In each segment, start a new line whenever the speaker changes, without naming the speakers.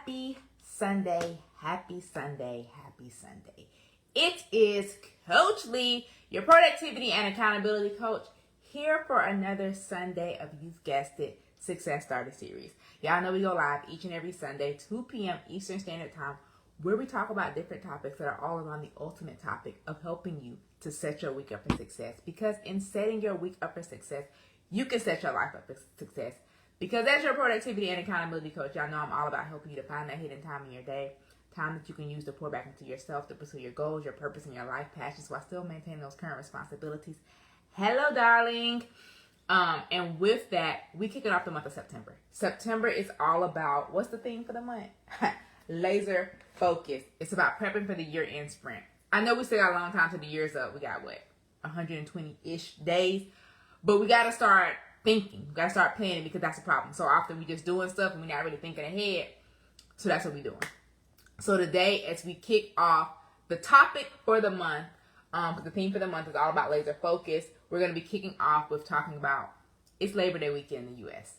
Happy Sunday, happy Sunday, happy Sunday. It is Coach Lee, your productivity and accountability coach, here for another Sunday of, you've guessed it, Success Starter Series. Y'all know we go live each and every Sunday, 2 p.m. Eastern Standard Time, where we talk about different topics that are all around the ultimate topic of helping you to set your week up for success. Because in setting your week up for success, you can set your life up for success. Because as your productivity and accountability coach, y'all know I'm all about helping you to find that hidden time in your day, time that you can use to pour back into yourself, to pursue your goals, your purpose, and your life passions while still maintaining those current responsibilities. Hello, darling. And with that, we kick it off the month of September. September is all about, what's the theme for the month? Laser focus. It's about prepping for the year-end sprint. I know we still got a long time till the year's up. We got, 120-ish days. But we got to start thinking. We got to start planning, because that's the problem. So often we just doing stuff and we're not really thinking ahead. So that's what we're doing. So today, as we kick off the topic for the month, because the theme for the month is all about laser focus, we're going to be kicking off with talking about, it's Labor Day weekend in the U.S.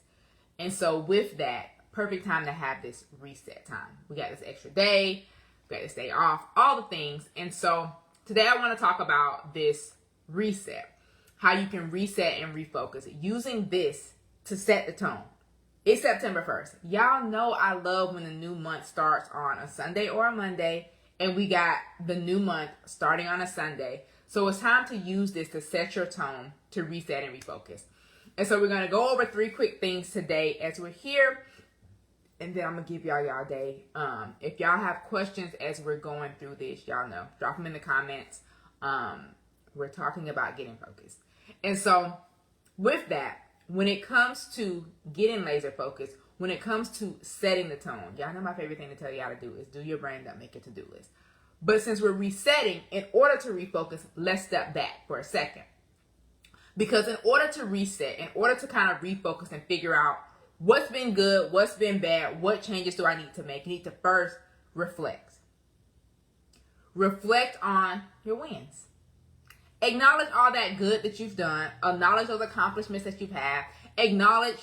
And so with that, perfect time to have this reset time. We got this extra day, we got this day off, all the things. And so today I want to talk about this reset, how you can reset and refocus, using this to set the tone. It's September 1st. Y'all know I love when the new month starts on a Sunday or a Monday, and we got the new month starting on a Sunday. So it's time to use this to set your tone, to reset and refocus. And so we're going to go over 3 quick things today as we're here, and then I'm going to give y'all day. If y'all have questions as we're going through this, y'all know, drop them in the comments. We're talking about getting focused. And so with that, when it comes to getting laser focused, when it comes to setting the tone, y'all know my favorite thing to tell y'all to do is do your brain dump, make a to-do list. But since we're resetting, in order to refocus, let's step back for a second. Because in order to reset, in order to kind of refocus and figure out what's been good, what's been bad, what changes do I need to make, you need to first reflect. Reflect on your wins. Acknowledge all that good that you've done. Acknowledge those accomplishments that you've had. Acknowledge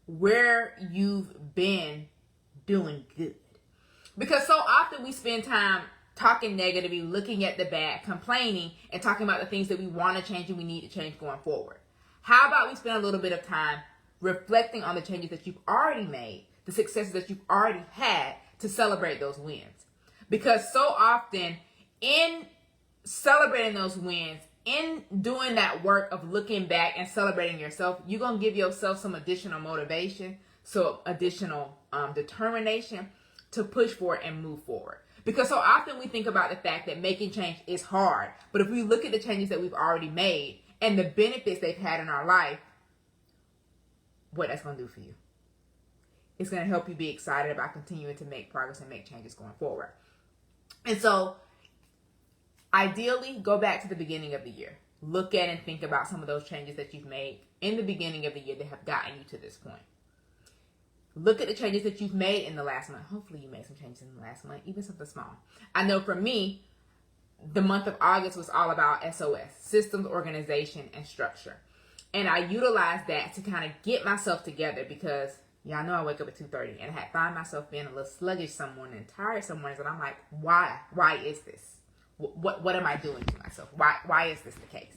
where you've been doing good. Because so often we spend time talking negatively, looking at the bad, complaining, and talking about the things that we want to change and we need to change going forward. How about we spend a little bit of time reflecting on the changes that you've already made, the successes that you've already had, to celebrate those wins? Because so often in celebrating those wins, in doing that work of looking back and celebrating yourself, you're going to give yourself some additional motivation, so additional determination to push forward and move forward. Because so often we think about the fact that making change is hard, but if we look at the changes that we've already made and the benefits they've had in our life, what that's going to do for you. It's going to help you be excited about continuing to make progress and make changes going forward. And so ideally, go back to the beginning of the year. Look at and think about some of those changes that you've made in the beginning of the year that have gotten you to this point. Look at the changes that you've made in the last month. Hopefully you made some changes in the last month, even something small. I know for me, the month of August was all about SOS, systems, organization, and structure. And I utilized that to kind of get myself together, because y'all know I wake up at 2:30 and I had find myself being a little sluggish some morning and tired some mornings, and I'm like, why? Why is this? What am I doing to myself? Why is this the case?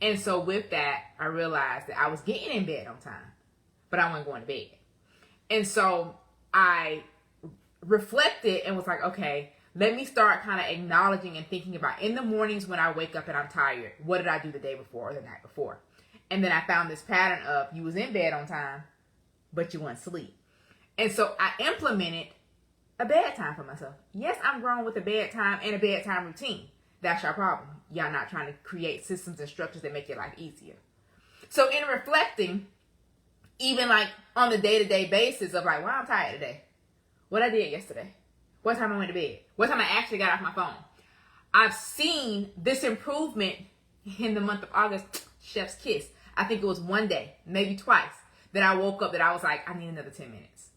And so with that, I realized that I was getting in bed on time, but I wasn't going to bed. And so I reflected and was like, okay, let me start kind of acknowledging and thinking about, in the mornings when I wake up and I'm tired, what did I do the day before or the night before? And then I found this pattern of, you was in bed on time, but you wouldn't sleep. And so I implemented a bedtime for myself. Yes, I'm grown with a bedtime and a bedtime routine. That's your problem. Y'all not trying to create systems and structures that make your life easier. So in reflecting, even like on the day-to-day basis of like, well, I'm tired today. What I did yesterday. What time I went to bed. What time I actually got off my phone. I've seen this improvement in the month of August. Chef's kiss. I think it was one day, maybe twice, that I woke up that I was like, I need another 10 minutes.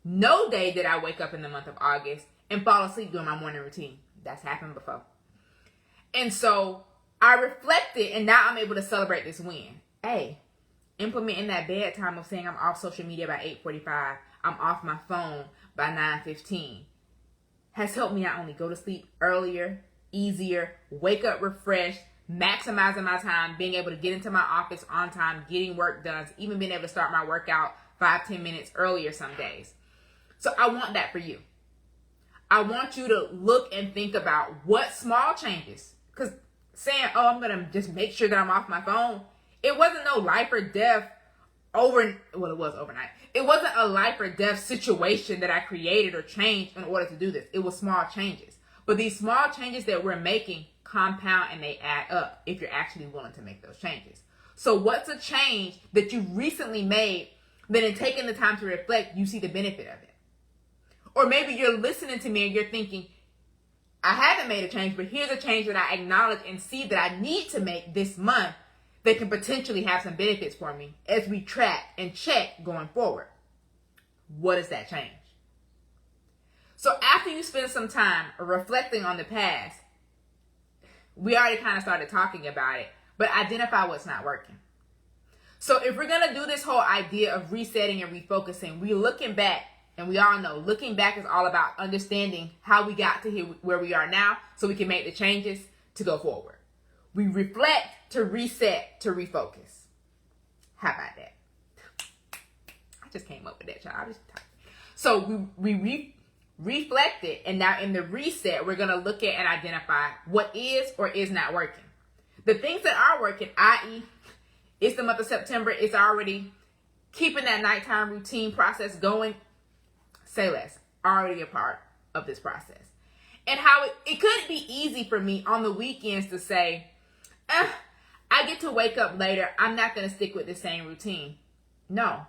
No day did I wake up in the month of August and fall asleep during my morning routine. That's happened before. And so I reflected, and now I'm able to celebrate this win. Hey, implementing that bedtime of saying I'm off social media by 8:45. I'm off my phone by 9:15 has helped me not only go to sleep earlier, easier, wake up refreshed, maximizing my time, being able to get into my office on time, getting work done, even being able to start my workout 5-10 minutes earlier some days. So I want that for you. I want you to look and think about what small changes, because saying, oh, I'm going to just make sure that I'm off my phone, it wasn't no life or death well, it was overnight. It wasn't a life or death situation that I created or changed in order to do this. It was small changes. But these small changes that we're making compound and they add up if you're actually willing to make those changes. So what's a change that you recently made that in taking the time to reflect, you see the benefit of it? Or maybe you're listening to me and you're thinking, I haven't made a change, but here's a change that I acknowledge and see that I need to make this month that can potentially have some benefits for me as we track and check going forward. What is that change? So after you spend some time reflecting on the past, we already kind of started talking about it, but identify what's not working. So if we're going to do this whole idea of resetting and refocusing, we're looking back, and we all know looking back is all about understanding how we got to here where we are now so we can make the changes to go forward. We reflect to reset to refocus. How about that? I just came up with that, y'all. So we reflected, and now in the reset, we're going to look at and identify what is or is not working. The things that are working, i.e., it's the month of September, it's already keeping that nighttime routine process going. Say less, already a part of this process. And how it could be easy for me on the weekends to say, I get to wake up later, I'm not going to stick with the same routine. No.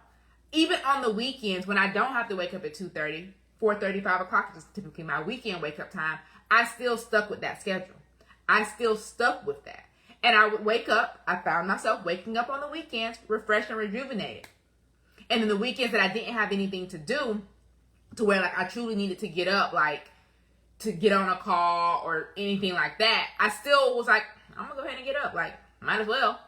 Even on the weekends when I don't have to wake up at 2:30, 4:30, 5 o'clock, which is typically my weekend wake up time, I still stuck with that schedule. I still stuck with that. And I would wake up, I found myself waking up on the weekends, refreshed and rejuvenated. And then the weekends that I didn't have anything to do, to where like I truly needed to get up, like to get on a call or anything like that, I still was like, I'm going to go ahead and get up. Like, might as well.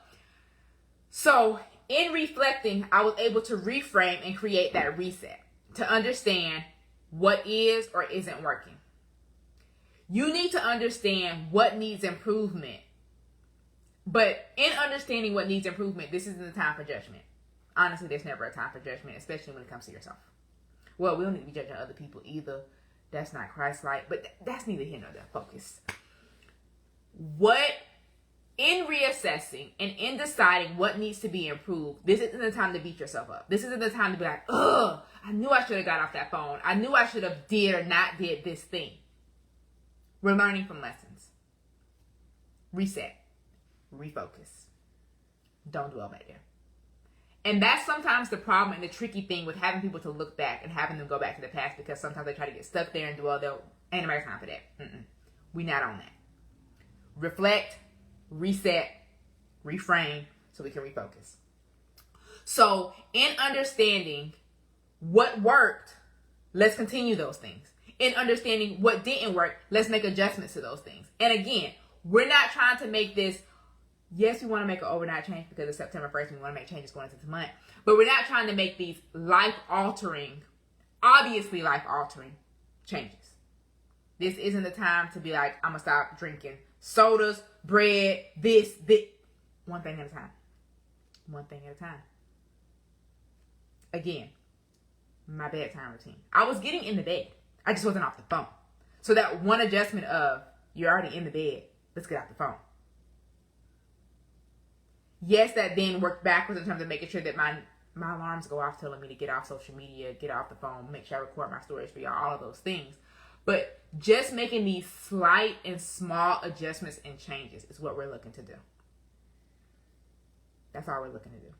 So in reflecting, I was able to reframe and create that reset to understand what is or isn't working. You need to understand what needs improvement. But in understanding what needs improvement, this isn't the time for judgment. Honestly, there's never a time for judgment, especially when it comes to yourself. Well, we don't need to be judging other people either. That's not Christ-like, but that's neither here nor there. Focus. In reassessing and in deciding what needs to be improved, this isn't the time to beat yourself up. This isn't the time to be like, ugh, I knew I should have got off that phone. I knew I should have did or not did this thing. We're learning from lessons. Reset. Refocus. Don't dwell back there. And that's sometimes the problem and the tricky thing with having people to look back and having them go back to the past, because sometimes they try to get stuck there and dwell there. Ain't nobody time for that. We not on that. Reflect, reset, reframe, so we can refocus. So in understanding what worked, let's continue those things. In understanding what didn't work, let's make adjustments to those things. And again, we're not trying to make this, yes, we want to make an overnight change because it's September 1st. We want to make changes going into this month. But we're not trying to make these life-altering, obviously life-altering changes. This isn't the time to be like, I'm going to stop drinking sodas, bread, this. One thing at a time. One thing at a time. Again, my bedtime routine. I was getting in the bed. I just wasn't off the phone. So that one adjustment of, you're already in the bed, let's get off the phone. Yes, that then worked backwards in terms of making sure that my alarms go off telling me to get off social media, get off the phone, make sure I record my stories for y'all, all of those things. But just making these slight and small adjustments and changes is what we're looking to do. That's all we're looking to do.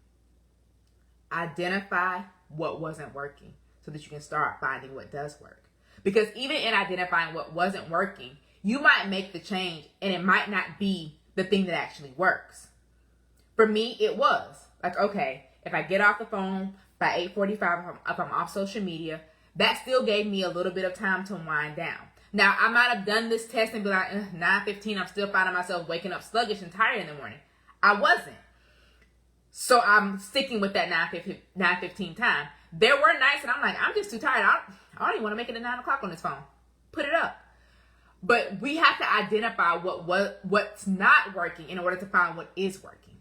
Identify what wasn't working so that you can start finding what does work. Because even in identifying what wasn't working, you might make the change and it might not be the thing that actually works. For me, it was like, okay, if I get off the phone by 8:45, if I'm off social media, that still gave me a little bit of time to wind down. Now, I might have done this test and be like, 9:15, I'm still finding myself waking up sluggish and tired in the morning. I wasn't. So I'm sticking with that 9:15 time. There were nights and I'm like, I'm just too tired. I don't even want to make it at 9 o'clock on this phone. Put it up. But we have to identify what's not working in order to find what is working.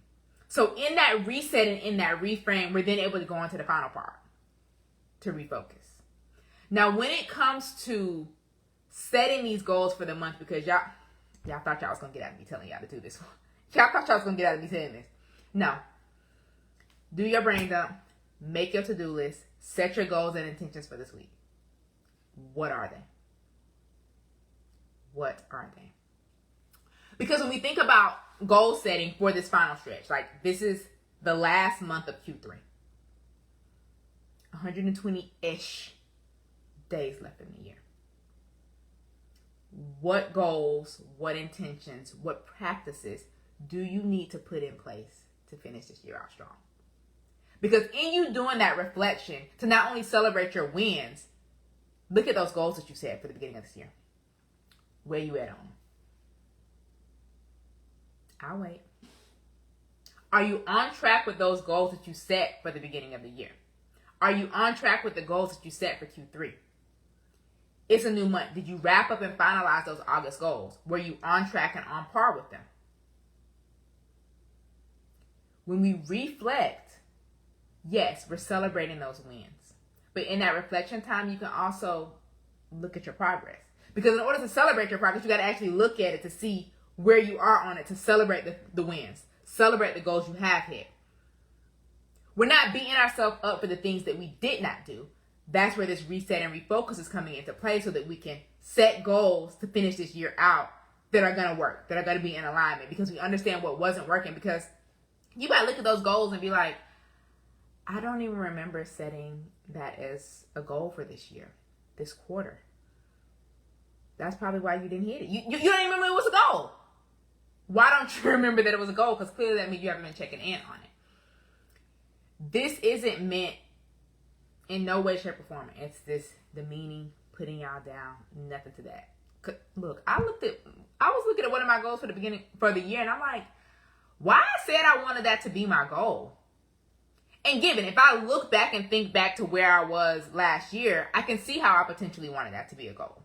So in that reset and in that reframe, we're then able to go on to the final part, to refocus. Now, when it comes to setting these goals for the month, because y'all thought y'all was going to get out of me telling y'all to do this. Y'all thought y'all was going to get out of me saying this. No. Do your brain dump. Make your to-do list. Set your goals and intentions for this week. What are they? What are they? Because when we think about goal setting for this final stretch, like this is the last month of Q3. 120-ish days left in the year. What goals, what intentions, what practices do you need to put in place to finish this year out strong? Because in you doing that reflection, to not only celebrate your wins, look at those goals that you set for the beginning of this year. Where you at on them? I'll wait. Are you on track with those goals that you set for the beginning of the year? Are you on track with the goals that you set for Q3? It's a new month. Did you wrap up and finalize those August goals? Were you on track and on par with them? When we reflect, yes, we're celebrating those wins. But in that reflection time, you can also look at your progress. Because in order to celebrate your progress, you got to actually look at it to see where you are on it, to celebrate the wins. Celebrate the goals you have hit. We're not beating ourselves up for the things that we did not do. That's where this reset and refocus is coming into play so that we can set goals to finish this year out that are going to work, that are going to be in alignment, because we understand what wasn't working. Because you might look at those goals and be like, I don't even remember setting that as a goal for this year, this quarter. That's probably why you didn't hit it. You don't even remember it was a goal. Why don't you remember that it was a goal? Because clearly that means you haven't been checking in on it. This isn't meant in no way, shape, or form. It's this demeaning, putting y'all down, nothing to that. Look, I was looking at one of my goals for the year, and I'm like, why I said I wanted that to be my goal? And given, if I look back and think back to where I was last year, I can see how I potentially wanted that to be a goal.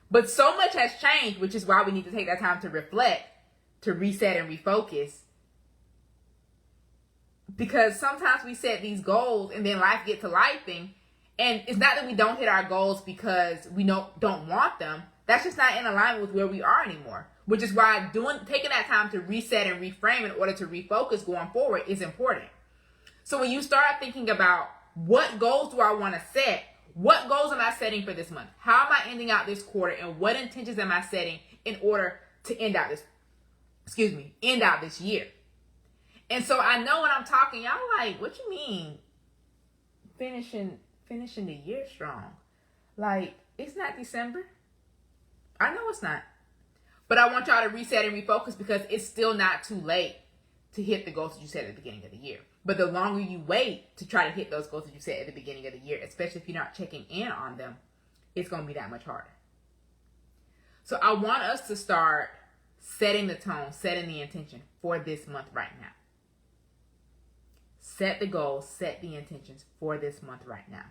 But so much has changed, which is why we need to take that time to reflect, to reset and refocus. Because sometimes we set these goals and then life gets to lifing. And it's not that we don't hit our goals because we don't want them. That's just not in alignment with where we are anymore. Which is why taking that time to reset and reframe in order to refocus going forward is important. So when you start thinking about what goals do I want to set, what goals am I setting for this month? How am I ending out this quarter? And what intentions am I setting in order to end out this year? And so I know when I'm talking, y'all like, what you mean finishing the year strong? Like, it's not December. I know it's not. But I want y'all to reset and refocus because it's still not too late to hit the goals that you set at the beginning of the year. But the longer you wait to try to hit those goals that you set at the beginning of the year, especially if you're not checking in on them, it's going to be that much harder. So I want us to start setting the tone, setting the intention for this month right now. Set the goals, set the intentions for this month right now.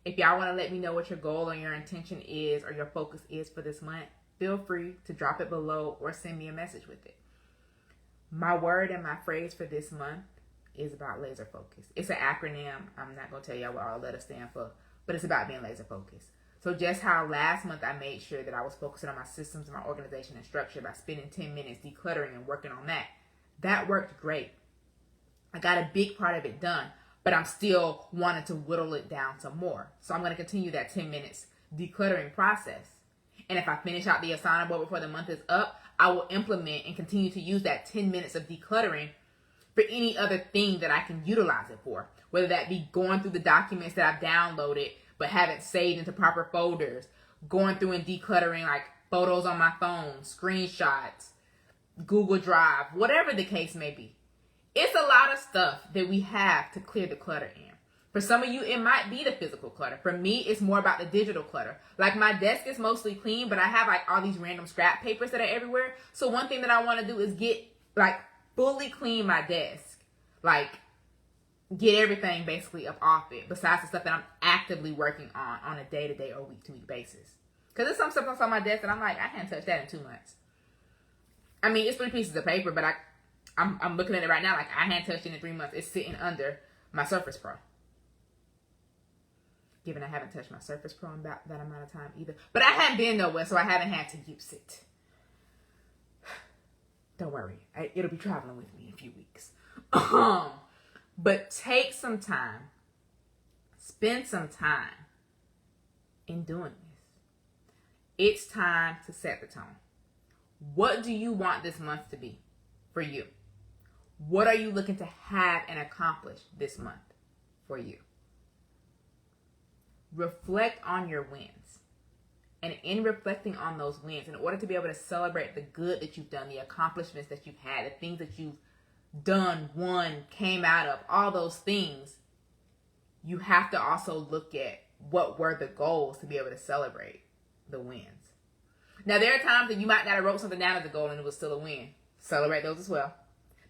If y'all want to let me know what your goal or your intention is or your focus is for this month, feel free to drop it below or send me a message with it. My word and my phrase for this month is about laser focus. It's an acronym. I'm not going to tell y'all what all letters stand for, but it's about being laser focused. So just how last month I made sure that I was focusing on my systems and my organization and structure by spending 10 minutes decluttering and working on that. That worked great. I got a big part of it done, but I'm still wanting to whittle it down some more. So I'm going to continue that 10 minutes decluttering process. And if I finish out the Asana board before the month is up, I will implement and continue to use that 10 minutes of decluttering for any other thing that I can utilize it for. Whether that be going through the documents that I've downloaded but haven't saved into proper folders, going through and decluttering like photos on my phone, screenshots, Google Drive, whatever the case may be. It's a lot of stuff that we have to clear the clutter in. For some of you, it might be the physical clutter. For me, it's more about the digital clutter. Like my desk is mostly clean, but I have like all these random scrap papers that are everywhere. So one thing that I want to do is get like fully clean my desk. Like get everything basically up off it, besides the stuff that I'm actively working on a day-to-day or week-to-week basis. Because there's some stuff that's on my desk that I'm like, I can't touch that in 2 months. I mean, it's 3 pieces of paper, but I'm looking at it right now like I hadn't touched it in 3 months. It's sitting under my Surface Pro. Given I haven't touched my Surface Pro in about that amount of time either. But I haven't been nowhere, so I haven't had to use it. Don't worry. It'll be traveling with me in a few weeks. But take some time. Spend some time in doing this. It's time to set the tone. What do you want this month to be for you? What are you looking to have and accomplish this month for you? Reflect on your wins. And in reflecting on those wins, in order to be able to celebrate the good that you've done, the accomplishments that you've had, the things that you've done, won, came out of, all those things, you have to also look at what were the goals to be able to celebrate the wins. Now, there are times that you might not have wrote something down as a goal and it was still a win. Celebrate those as well.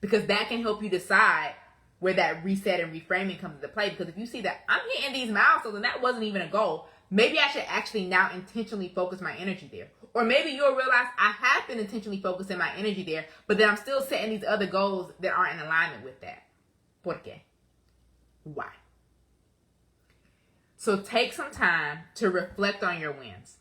Because that can help you decide where that reset and reframing comes into play. Because if you see that I'm hitting these milestones and that wasn't even a goal, maybe I should actually now intentionally focus my energy there. Or maybe you'll realize I have been intentionally focusing my energy there, but then I'm still setting these other goals that aren't in alignment with that. ¿Por qué? Why? So take some time to reflect on your wins,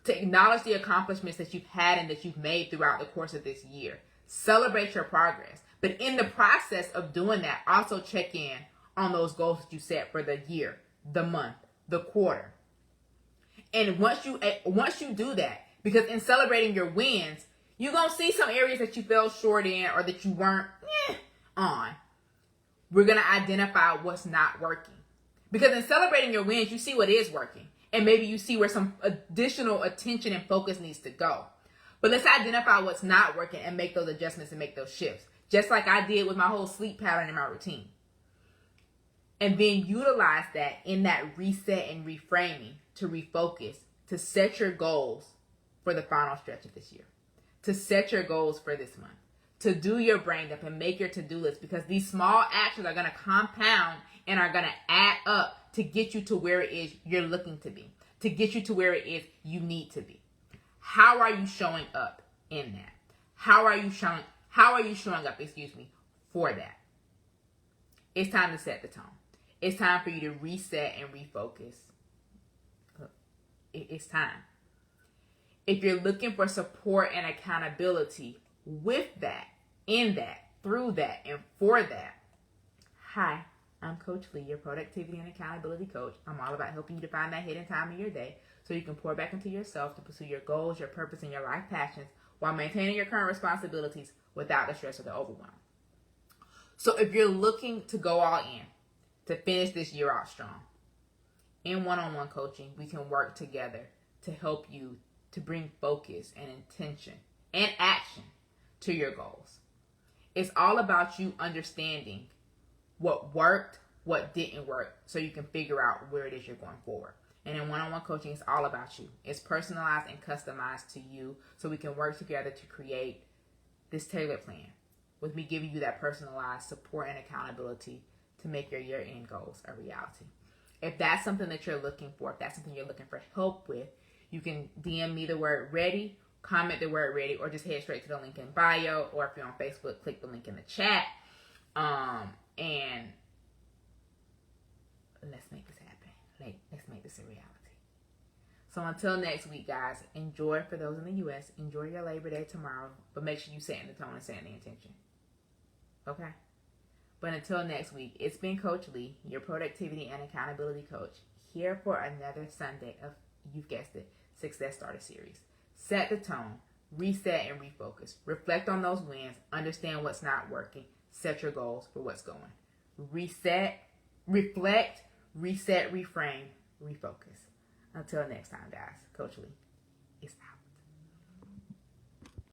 to acknowledge the accomplishments that you've had and that you've made throughout the course of this year. Celebrate your progress. But in the process of doing that, also check in on those goals that you set for the year, the month, the quarter. And once you do that, because in celebrating your wins, you're going to see some areas that you fell short in or that you weren't on. We're going to identify what's not working. Because in celebrating your wins, you see what is working. And maybe you see where some additional attention and focus needs to go. But let's identify what's not working and make those adjustments and make those shifts. Just like I did with my whole sleep pattern and my routine. And then utilize that in that reset and reframing to refocus, to set your goals for the final stretch of this year. To set your goals for this month. To do your brain dump and make your to-do list, because these small actions are going to compound and are going to add up to get you to where it is you're looking to be. To get you to where it is you need to be. How are you showing up in that? How are you showing up, for that? It's time to set the tone. It's time for you to reset and refocus. It's time. If you're looking for support and accountability with that, in that, through that, and for that, hi, I'm Coach Lee, your productivity and accountability coach. I'm all about helping you to find that hidden time in your day so you can pour back into yourself to pursue your goals, your purpose, and your life passions while maintaining your current responsibilities without the stress or the overwhelm. So if you're looking to go all in, to finish this year out strong, in one-on-one coaching, we can work together to help you to bring focus and intention and action to your goals. It's all about you understanding what worked, what didn't work, so you can figure out where it is you're going forward. And in one-on-one coaching, it's all about you. It's personalized and customized to you, so we can work together to create this tailored plan with me giving you that personalized support and accountability to make your year-end goals a reality. If that's something that you're looking for, if that's something you're looking for help with, you can DM me the word ready, comment the word ready, or just head straight to the link in bio, or if you're on Facebook, click the link in the chat. And let's make this happen. Let's make this a reality. So until next week, guys, enjoy, for those in the U.S., enjoy your Labor Day tomorrow, but make sure you set in the tone and set in the intention. Okay? But until next week, it's been Coach Lee, your productivity and accountability coach, here for another Sunday of, you've guessed it, Success Starter Series. Set the tone, reset and refocus. Reflect on those wins, understand what's not working, set your goals for what's going. Reset, reflect, reset, reframe, refocus. Until next time, guys, Coach Lee is out.